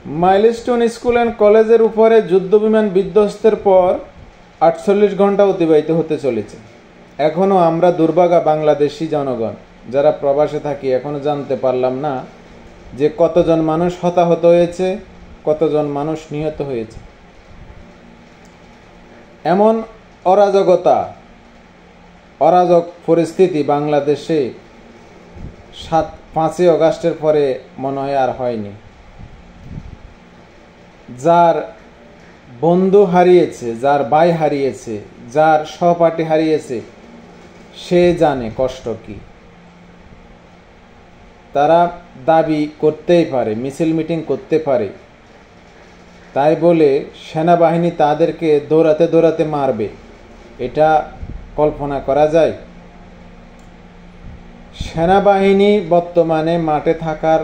Milestone school and কলেজের উপরে যুদ্ধবিমান বিধ্বস্তের পর 48 ঘন্টা অতিবাহিত হতে চলেছে। এখনও আমরা দুর্ভাগা বাংলাদেশি জনগণ যারা প্রবাসে থাকি এখনও জানতে পারলাম না যে কতজন মানুষ হতাহত হয়েছে, কতজন মানুষ নিহত হয়েছে। এমন অরাজক পরিস্থিতি বাংলাদেশে 5ই অগাস্টের পরে মনে হয় আর হয়নি। যার বন্ধু হারিয়েছে, যার ভাই হারিয়েছে, যার সহপাঠী হারিয়েছে, সে জানে কষ্ট কি। তারা দাবি করতেই পারে, মিছিল মিটিং করতে পারে, তাই বলে সেনাবাহিনী তাদেরকে দৌড়াতে দৌড়াতে মারবে, এটা কল্পনা করা যায়? সেনাবাহিনী বর্তমানে মাঠে থাকার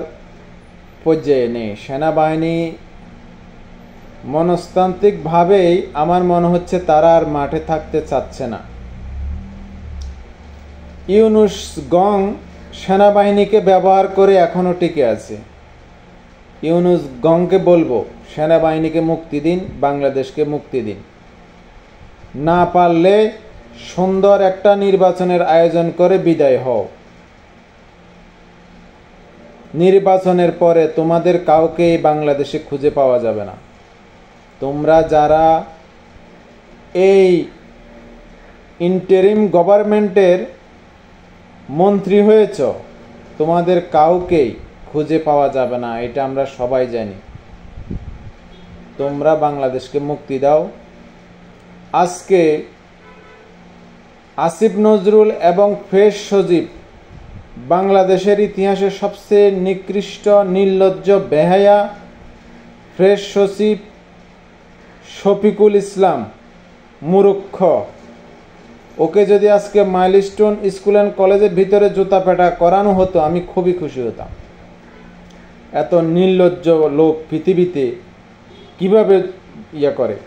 পর্যায়ে নেই। সেনাবাহিনী মনস্তান্ত্রিকভাবেই আমার মনে হচ্ছে তারা আর মাঠে থাকতে চাচ্ছে না। ইউনূস গং সেনাবাহিনীকে ব্যবহার করে এখনো টিকে আছে। ইউনূস গংকে বলবো, সেনাবাহিনীকে মুক্তি দিন, বাংলাদেশকে মুক্তি দিন। না পারলে সুন্দর একটা নির্বাচনের আয়োজন করে বিদায় হও। নির্বাচনের পরে তোমাদের কাউকে বাংলাদেশে খুঁজে পাওয়া যাবে না। তোমরা যারা এই ইন্টারিম গভর্নমেন্টের মন্ত্রী হয়েছ, তোমাদের কাউকেই খুঁজে পাওয়া যাবে না, এটা আমরা সবাই জানি। তোমরা বাংলাদেশকে মুক্তি দাও। আজকে আসিফ নজরুল এবং ফেজ সজীব বাংলাদেশের ইতিহাসে সবচেয়ে নিকৃষ্ট, নির্লজ্জ, বেহায়া। ফেজ সজীব শফিকুল ইসলাম মূর্খ। ওকে যদি আজকে মাইলস্টোন স্কুল অ্যান্ড কলেজের ভিতরে জুতা পেটা করানো হতো আমি খুবই খুশি হতাম। এত নির্লজ্জ লোক পৃথিবীতে কিভাবে করে,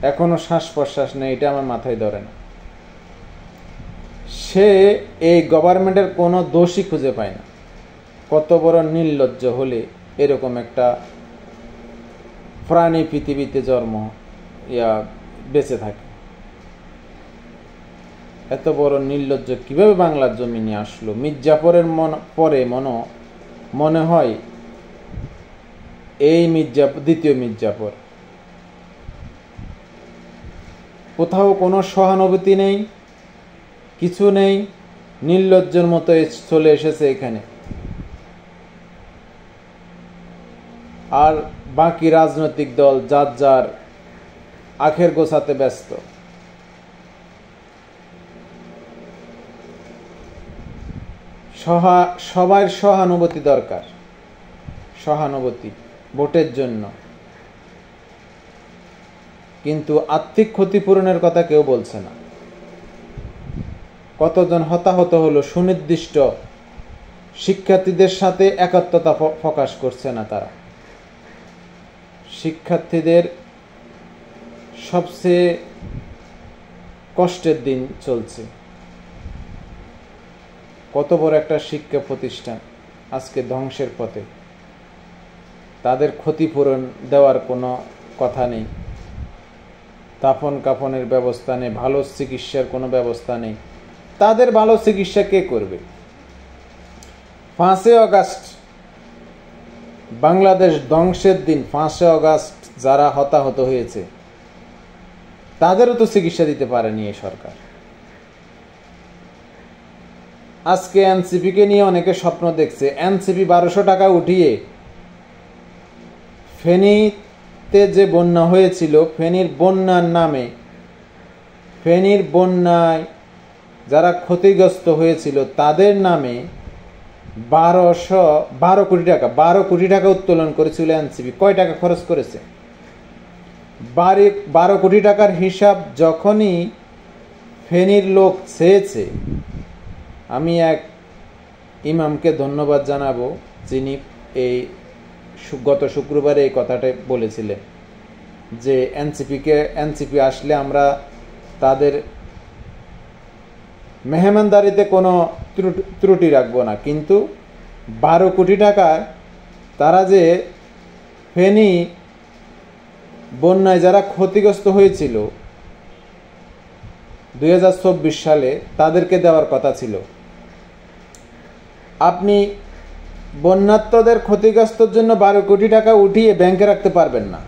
এখনো শ্বাস প্রশ্বাস নেই, এটা আমার মাথায় ধরে না। সে এই গভর্নমেন্টের কোনো দোষী খুঁজে পায় না। কত বড় নির্লজ্জ হলে এরকম একটা প্রাণী পৃথিবীতে বেঁচে থাকে। এত বড় নির্লজ্জ কিভাবে বাংলার জমিনে আসলো? মির্জাপুরের পরে মনে হয় এই দ্বিতীয় মির্জাপুর। কোথাও কোনো সহানুভূতি নেই, কিছু নেই, নির্লজ্জের মতো চলে এসেছে এখানে। আর বাকি রাজনৈতিক দল যার যার আখের গোছাতে ব্যস্ত। সবার সহানুভূতি দরকার, সহানুভূতি ভোটের জন্য, কিন্তু আর্থিক ক্ষতিপূরণের কথা কেউ বলছে না। কতজন হতাহত হলো সুনির্দিষ্ট শিক্ষার্থীদের সাথে একাত্মতা প্রকাশ করছে না তারা। শিক্ষার্থীদের সবচেয়ে কষ্টের দিন চলছে। কত বড় একটা শিক্ষা প্রতিষ্ঠান আজকে ধ্বংসের পথে। তাদের ক্ষতিপূরণ দেওয়ার কোনো কথা নেই, দাফন কাফনের ব্যবস্থা নেই, ভালো চিকিৎসার কোনো ব্যবস্থা নেই। তাদের ভালো চিকিৎসা কে করবে? 5ই অগাস্ট বাংলাদেশ ধ্বংসের দিন, 5ই অগাস্ট যারা হতাহত হয়েছে তাদেরও তো চিকিৎসা দিতে পারেনি এই সরকার। আজকে এনসিপিকে নিয়ে অনেকে স্বপ্ন দেখছে। এনসিপি 1200 টাকা উঠিয়ে ফেনীতে যে বন্যা হয়েছিল, ফেনীর বন্যার নামে, ফেনীর বন্যায় যারা ক্ষতিগ্রস্ত হয়েছিল তাদের নামে 12 কোটি টাকা উত্তোলন করেছিল এনসিপি। কয় টাকা খরচ করেছে? 12 কোটি টাকার হিসাব যখনই ফেনীর লোক চেয়েছে, আমি এক ইমামকে ধন্যবাদ জানাবো যিনি গত শুক্রবারে এই কথাটা বলেছিলেন যে এনসিপি আসলে আমরা তাদের মেহমানদারিতে কোনো ত্রুটি রাখবো না, কিন্তু 12 কোটি টাকার তারা যে ফেনী বন্যায় যারা ক্ষতিগ্রস্ত হয়েছিল 2024 সালে তাদেরকে দেওয়ার কথা ছিল। আপনি বন্যার্তদের ক্ষতিগ্রস্তর জন্য 12 কোটি টাকা উঠিয়ে ব্যাংকে রাখতে পারবেন না,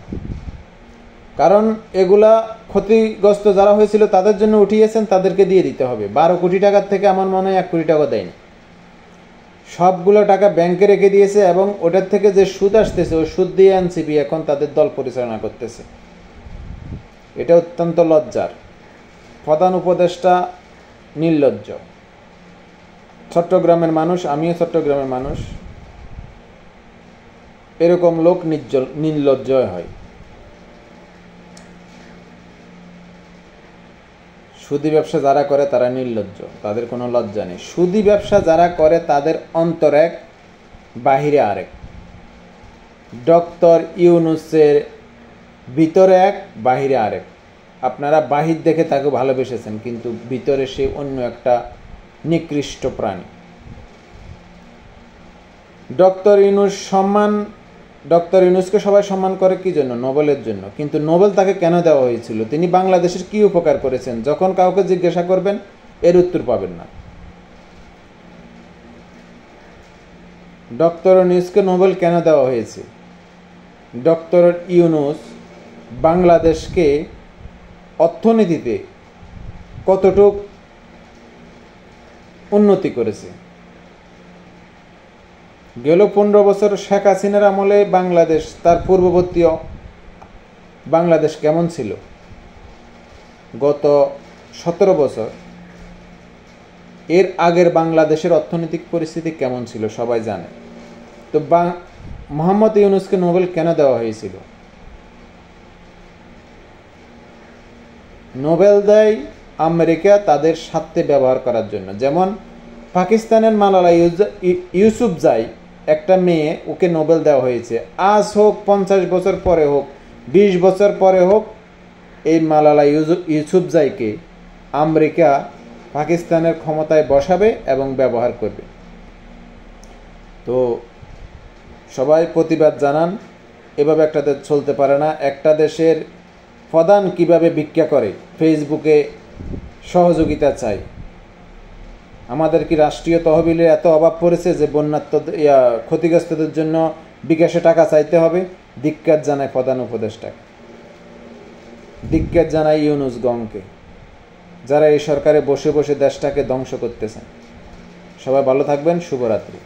কারণ এগুলা ক্ষতিগ্রস্ত যারা হয়েছিল তাদের জন্য উঠিয়েছেন, তাদেরকে দিয়ে দিতে হবে। 12 কোটি টাকার থেকে আমার মনে হয় 1 কোটি টাকা দেয়নি, সবগুলো টাকা ব্যাংকে রেখে দিয়েছে এবং ওটার থেকে যে সুদ আসতেছে ওই সুদ দিয়ে এনসিপি এখন তাদের দল পরিচালনা করতেছে। এটা অত্যন্ত লজ্জার। প্রধান উপদেষ্টা নির্লজ্জ। চট্টগ্রামের মানুষ, আমিও চট্টগ্রামের মানুষ, এরকম লোক নির্লজ্জ হয়। সুদি ব্যবসা যারা করে তারা নির্লজ্জ, তাদের কোনো লজ্জা নেই। সুদি ব্যবসা যারা করে তাদের অন্তর এক, বাহিরে আরেক। ডক্টর ইউনূসের ভিতরে এক, বাহিরে আরেক। আপনারা বাহির দেখে তাকে ভালোবেসেছেন, কিন্তু ভিতরে সে অন্য একটা নিকৃষ্ট প্রাণী। ডক্টর ইউনূসকে সবাই সম্মান করে কি জন্য? নোবেলের জন্য। কিন্তু নোবেল তাকে কেন দেওয়া হয়েছিল? তিনি বাংলাদেশের কি উপকার করেছেন? যখন কাউকে জিজ্ঞাসা করবেন এর উত্তর পাবেন না। ডক্টর ইউনূসকে নোবেল কেন দেওয়া হয়েছে? ডক্টর ইউনূস বাংলাদেশকে অর্থনীতিতে কতটুক উন্নতি করেছে। গেল 15 বছর শেখ হাসিনার আমলে বাংলাদেশ, তার পূর্ববর্তী বাংলাদেশ কেমন ছিল? গত 17 বছর এর আগের বাংলাদেশের অর্থনৈতিক পরিস্থিতি কেমন ছিল সবাই জানে। তো মোহাম্মদ ইউনূসকে নোবেল কেন দেওয়া হয়েছিল? নোবেল দেয় আমেরিকা তাদের স্বার্থে ব্যবহার করার জন্য। যেমন পাকিস্তানের মালালা ইউসুফজাই একটা মেয়ে, ওকে নোবেল দেওয়া হয়েছে। আজ হোক, 50 বছর পরে হোক, 20 বছর পরে হোক, এই মালালা ইউসুফজাইকে আমেরিকা পাকিস্তানের ক্ষমতায় বসাবে এবং ব্যবহার করবে। তো সবাই প্রতিবাদ জানান। এভাবে একটা দেশ চলতে পারে না। একটা দেশের প্রধান কিভাবে ভিক্ষা করে, ফেসবুকে সহযোগিতা চাই। আমাদের কি রাষ্ট্রীয় তহবিলে এত অভাব পড়েছে যে ক্ষতিগ্রস্তদের জন্য বিকাশে টাকা চাইতে হবে? ধিক্কার জানায় প্রধান উপদেষ্টাকে, ধিক্কার জানায় ইউনূস গংকে, যারা এই সরকারে বসে বসে দেশটাকে ধ্বংস করতেছেন। সবাই ভালো থাকবেন। শুভরাত্রি।